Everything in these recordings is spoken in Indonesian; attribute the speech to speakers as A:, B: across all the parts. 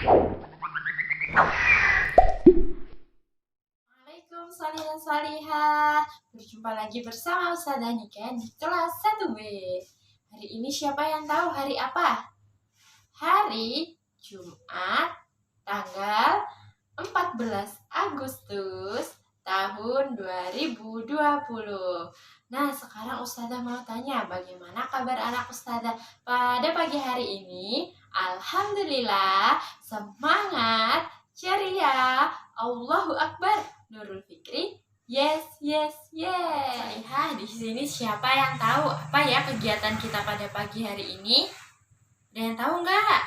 A: Assalamualaikum salih dan salihah. Berjumpa lagi bersama Ustazah Niken di kelas 1B. Hari ini siapa yang tahu hari apa? Hari Jumat tanggal 14 Agustus tahun 2020. Nah, sekarang Ustazah mau tanya, bagaimana kabar anak Ustazah pada pagi hari ini? Alhamdulillah, semangat, ceria, Allahu Akbar, Nurul Fikri, yes, yes, yes. Salihah, di sini siapa yang tahu apa ya kegiatan kita pada pagi hari ini? Ada yang tahu nggak?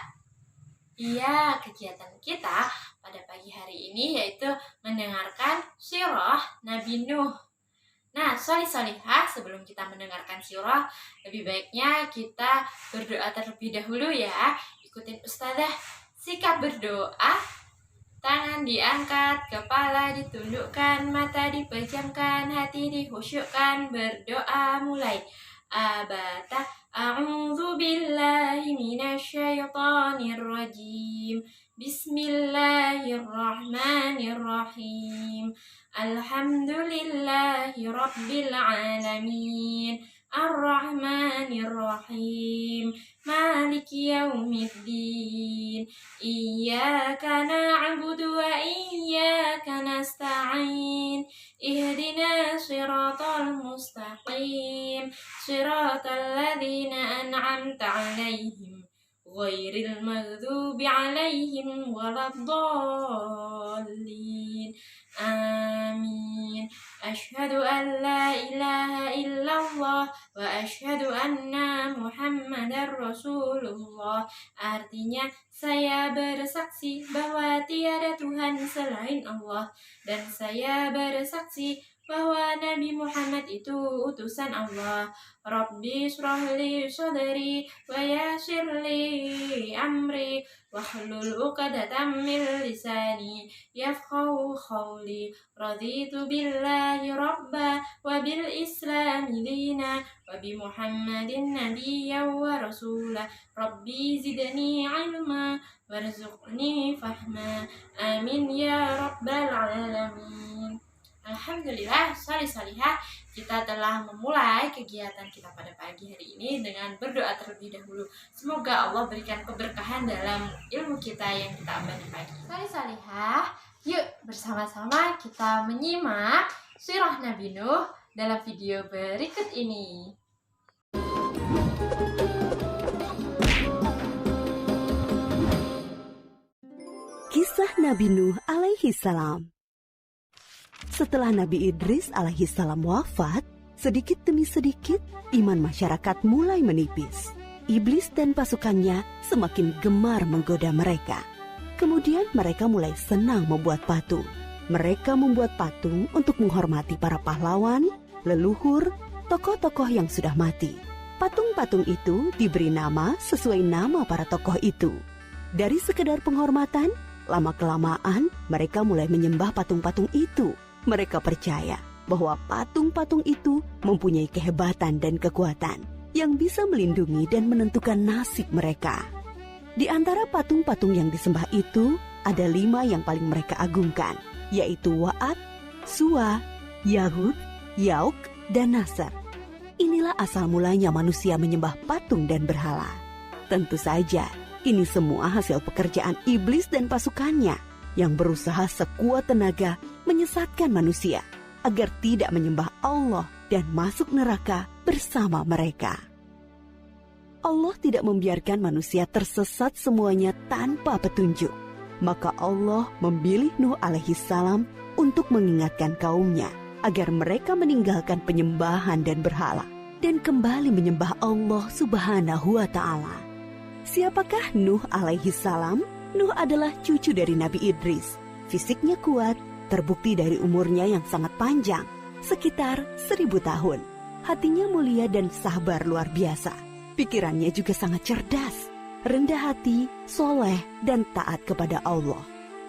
A: Iya, kegiatan kita pada pagi hari ini yaitu mendengarkan sirah Nabi Nuh. Nah, salihah, sebelum kita mendengarkan sirah, lebih baiknya kita berdoa terlebih dahulu ya. Ikutin Ustazah, sikap berdoa. Tangan diangkat, kepala ditundukkan, mata dipejamkan, hati dikhusyukkan, berdoa mulai. Abata, a'udzu billahi minasyaitonir rajim. Bismillahirrahmanirrahim. Alhamdulillahi rabbil alamin. Ar-Rahmanir-Rahim. Maliki yaumiddin. Iyyaka na'budu wa iyyaka nasta'in. Ihdina siratal mustaqim. Siratal ladzina an'amta 'alaihim. Ghairil maghdubi 'alaihim waladdallin. Amin. Asyhadu an la ilaha illallah wa asyhadu anna Muhammadar Rasulullah. Artinya, saya bersaksi bahwa tiada Tuhan selain Allah, dan saya bersaksi bahwa Nabi Muhammad itu utusan Allah. Rabbi shrahli sadri wa yassir li amri wahlul 'uqdatam min lisani yafqahu qawli. Raditu billahi rabba wa bil islami dina wa bi Muhammadin nabiyyan wa rasula. Rabbi zidni ilma warzuqni fahma. Amin ya rabbal alamin. Alhamdulillah, salihah, kita telah memulai kegiatan kita pada pagi hari ini dengan berdoa terlebih dahulu. Semoga Allah berikan keberkahan dalam ilmu kita yang kita ambil di pagi. Salihah, yuk bersama-sama kita menyimak sirah Nabi Nuh dalam video berikut ini.
B: Kisah Nabi Nuh alaihi salam. Setelah Nabi Idris alaihi salam wafat, sedikit demi sedikit iman masyarakat mulai menipis. Iblis dan pasukannya semakin gemar menggoda mereka. Kemudian mereka mulai senang membuat patung. Mereka membuat patung untuk menghormati para pahlawan, leluhur, tokoh-tokoh yang sudah mati. Patung-patung itu diberi nama sesuai nama para tokoh itu. Dari sekedar penghormatan, lama-kelamaan mereka mulai menyembah patung-patung itu. Mereka percaya bahwa patung-patung itu mempunyai kehebatan dan kekuatan yang bisa melindungi dan menentukan nasib mereka. Di antara patung-patung yang disembah itu, ada 5 yang paling mereka agungkan, yaitu Wa'ad, Suwa, Yahud, Yauk, dan Nasr. Inilah asal mulanya manusia menyembah patung dan berhala. Tentu saja, ini semua hasil pekerjaan iblis dan pasukannya yang berusaha sekuat tenaga menyesatkan manusia agar tidak menyembah Allah dan masuk neraka bersama mereka. Allah tidak membiarkan manusia tersesat semuanya tanpa petunjuk. Maka Allah memilih Nuh alaihi salam untuk mengingatkan kaumnya agar mereka meninggalkan penyembahan dan berhala dan kembali menyembah Allah subhanahu wa ta'ala. Siapakah Nuh alaihi salam? Nuh adalah cucu dari Nabi Idris. Fisiknya kuat, terbukti dari umurnya yang sangat panjang, sekitar 1000 tahun. Hatinya mulia dan sabar luar biasa. Pikirannya juga sangat cerdas, rendah hati, soleh, dan taat kepada Allah.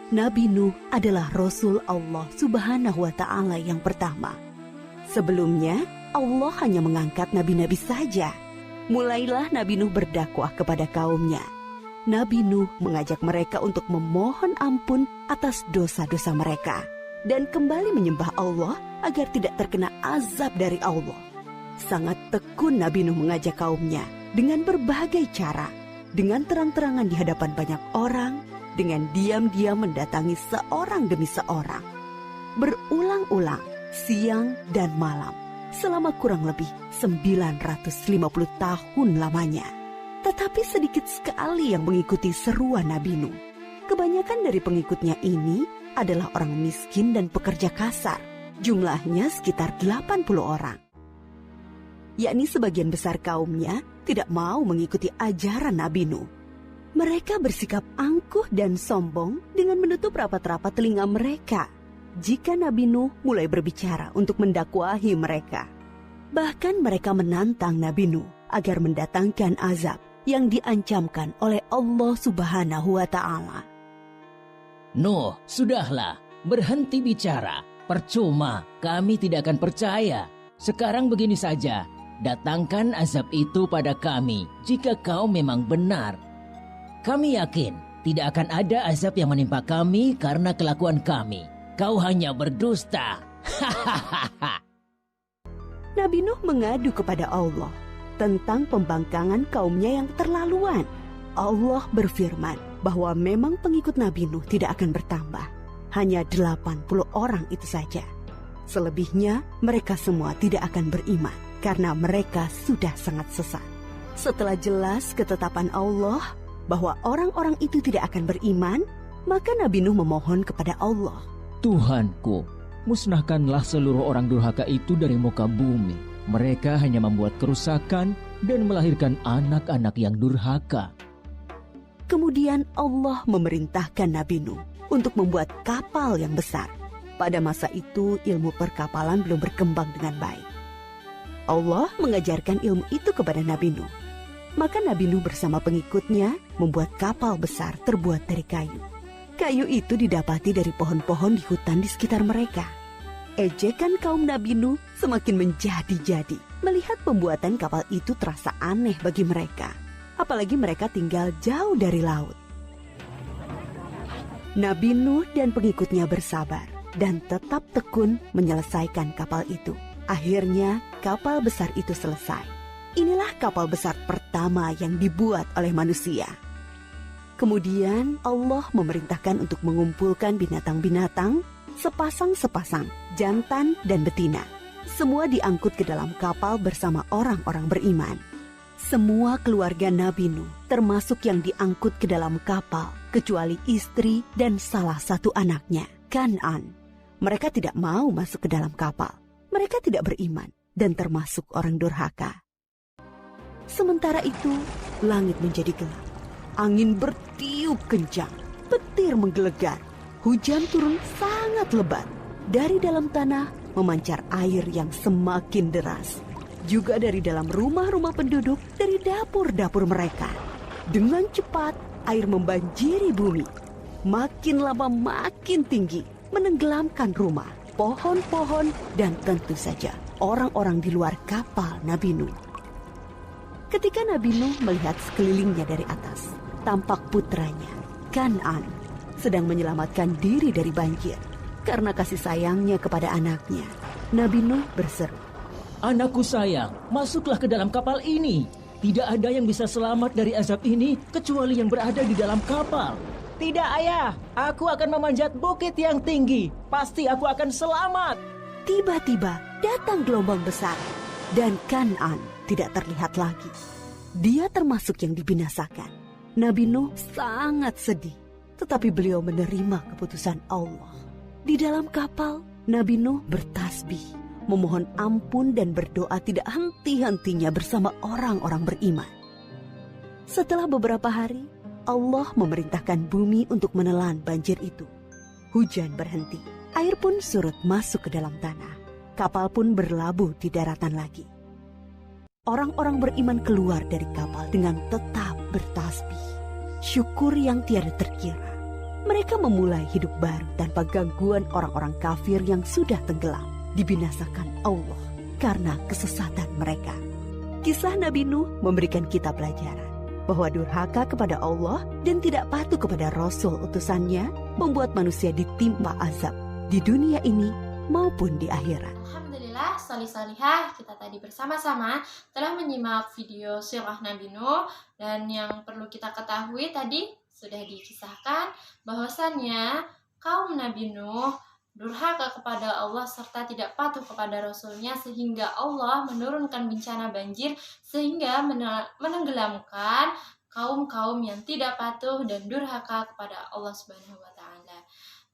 B: Nabi Nuh adalah Rasul Allah subhanahu wa ta'ala yang pertama. Sebelumnya, Allah hanya mengangkat nabi-nabi saja. Mulailah Nabi Nuh berdakwah kepada kaumnya. Nabi Nuh mengajak mereka untuk memohon ampun atas dosa-dosa mereka dan kembali menyembah Allah agar tidak terkena azab dari Allah. Sangat tekun Nabi Nuh mengajak kaumnya dengan berbagai cara, dengan terang-terangan di hadapan banyak orang, dengan diam-diam mendatangi seorang demi seorang. Berulang-ulang, siang dan malam, selama kurang lebih 950 tahun lamanya. Tetapi sedikit sekali yang mengikuti seruan Nabi Nuh. Kebanyakan dari pengikutnya ini adalah orang miskin dan pekerja kasar. Jumlahnya sekitar 80 orang. Yakni sebagian besar kaumnya tidak mau mengikuti ajaran Nabi Nuh. Mereka bersikap angkuh dan sombong dengan menutup rapat-rapat telinga mereka jika Nabi Nuh mulai berbicara untuk mendakwahi mereka. Bahkan mereka menantang Nabi Nuh agar mendatangkan azab yang diancamkan oleh Allah Subhanahu wa Ta'ala.
C: Nuh, sudahlah, berhenti bicara. Percuma, kami tidak akan percaya. Sekarang begini saja, datangkan azab itu pada kami jika kau memang benar. Kami yakin tidak akan ada azab yang menimpa kami karena kelakuan kami. Kau hanya berdusta.
B: Nabi Nuh mengadu kepada Allah tentang pembangkangan kaumnya yang terlaluan. Allah berfirman bahwa memang pengikut Nabi Nuh tidak akan bertambah. Hanya 80 orang itu saja. Selebihnya mereka semua tidak akan beriman karena mereka sudah sangat sesat. Setelah jelas ketetapan Allah bahwa orang-orang itu tidak akan beriman, maka Nabi Nuh memohon kepada Allah.
D: Tuhanku, musnahkanlah seluruh orang durhaka itu dari muka bumi. Mereka hanya membuat kerusakan dan melahirkan anak-anak yang durhaka.
B: Kemudian Allah memerintahkan Nabi Nuh untuk membuat kapal yang besar. Pada masa itu ilmu perkapalan belum berkembang dengan baik. Allah mengajarkan ilmu itu kepada Nabi Nuh. Maka Nabi Nuh bersama pengikutnya membuat kapal besar terbuat dari kayu. Kayu itu didapati dari pohon-pohon di hutan di sekitar mereka. Ejekan kaum Nabi Nuh semakin menjadi-jadi melihat pembuatan kapal itu terasa aneh bagi mereka. Apalagi mereka tinggal jauh dari laut. Nabi Nuh dan pengikutnya bersabar dan tetap tekun menyelesaikan kapal itu. Akhirnya kapal besar itu selesai. Inilah kapal besar pertama yang dibuat oleh manusia. Kemudian Allah memerintahkan untuk mengumpulkan binatang-binatang sepasang-sepasang, jantan dan betina. Semua diangkut ke dalam kapal bersama orang-orang beriman. Semua keluarga Nabi Nuh, termasuk yang diangkut ke dalam kapal, kecuali istri dan salah satu anaknya, Kan'an. Mereka tidak mau masuk ke dalam kapal. Mereka tidak beriman dan termasuk orang durhaka. Sementara itu, langit menjadi gelap. Angin bertiup kencang, petir menggelegar. Hujan turun sangat lebat. Dari dalam tanah memancar air yang semakin deras. Juga dari dalam rumah-rumah penduduk, dari dapur-dapur mereka. Dengan cepat, air membanjiri bumi. Makin lama makin tinggi, menenggelamkan rumah, pohon-pohon, dan tentu saja orang-orang di luar kapal Nabi Nuh. Ketika Nabi Nuh melihat sekelilingnya dari atas, tampak putranya, Kan'an, sedang menyelamatkan diri dari banjir. Karena kasih sayangnya kepada anaknya, Nabi Nuh berseru,
C: Anakku sayang, masuklah ke dalam kapal ini. Tidak ada yang bisa selamat dari azab ini kecuali yang berada di dalam kapal. Tidak, ayah. Aku akan memanjat bukit yang tinggi. Pasti aku akan selamat.
B: Tiba-tiba datang gelombang besar dan Kan'an tidak terlihat lagi. Dia termasuk yang dibinasakan. Nabi Nuh sangat sedih, tetapi beliau menerima keputusan Allah. Di dalam kapal, Nabi Nuh bertasbih, memohon ampun dan berdoa tidak henti-hentinya bersama orang-orang beriman. Setelah beberapa hari, Allah memerintahkan bumi untuk menelan banjir itu. Hujan berhenti, air pun surut masuk ke dalam tanah. Kapal pun berlabuh di daratan lagi. Orang-orang beriman keluar dari kapal dengan tetap bertasbih. Syukur yang tiada terkira. Mereka memulai hidup baru tanpa gangguan orang-orang kafir yang sudah tenggelam, dibinasakan Allah karena kesesatan mereka. Kisah Nabi Nuh memberikan kita pelajaran bahwa durhaka kepada Allah dan tidak patuh kepada Rasul utusannya membuat manusia ditimpa azab di dunia ini maupun di akhirat.
A: Alhamdulillah, salih-salihah, kita tadi bersama-sama telah menyimak video sirah Nabi Nuh, dan yang perlu kita ketahui tadi sudah dikisahkan bahwasannya kaum Nabi Nuh durhaka kepada Allah serta tidak patuh kepada Rasulnya, sehingga Allah menurunkan bencana banjir sehingga menenggelamkan kaum-kaum yang tidak patuh dan durhaka kepada Allah Subhanahu wa Ta'ala.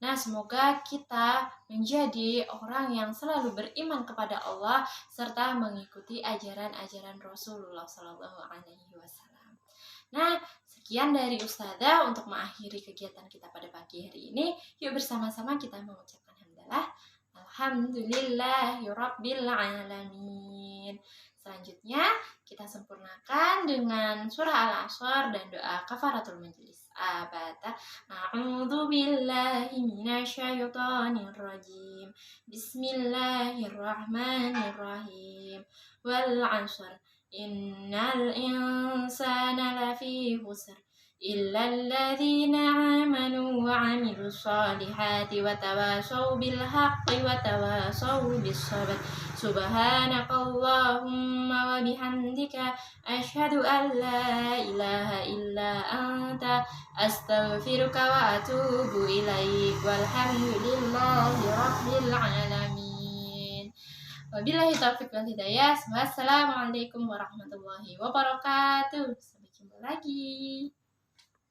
A: Nah, semoga kita menjadi orang yang selalu beriman kepada Allah serta mengikuti ajaran-ajaran Rasulullah Sallallahu Alaihi Wasallam. Nah, sekian dari Ustazah untuk mengakhiri kegiatan kita pada pagi hari ini. Yuk bersama-sama kita mengucapkan hamdalah. Alhamdulillahirabbil alamin. Selanjutnya kita sempurnakan dengan surah Al-Asr dan doa kafaratul majlis. Abata a'udzu billahi minasyaitonir rajim. Bismillahirrahmanirrahim. Wal 'asr innal insana lafi khusr illa alladhina amanu wa 'amilus solihati wa tawasaw bil haqqi wa tawasaw bis sabr. Subhanakallahumma wa bihamdika asyhadu an la ilaha illa anta astaghfiruka wa atubu ilaik. Walhamdulillahi rabbil alamin. Wabillahi taufiq wal hidayah. Wassalamualaikum warahmatullahi wabarakatuh. Sampai jumpa lagi.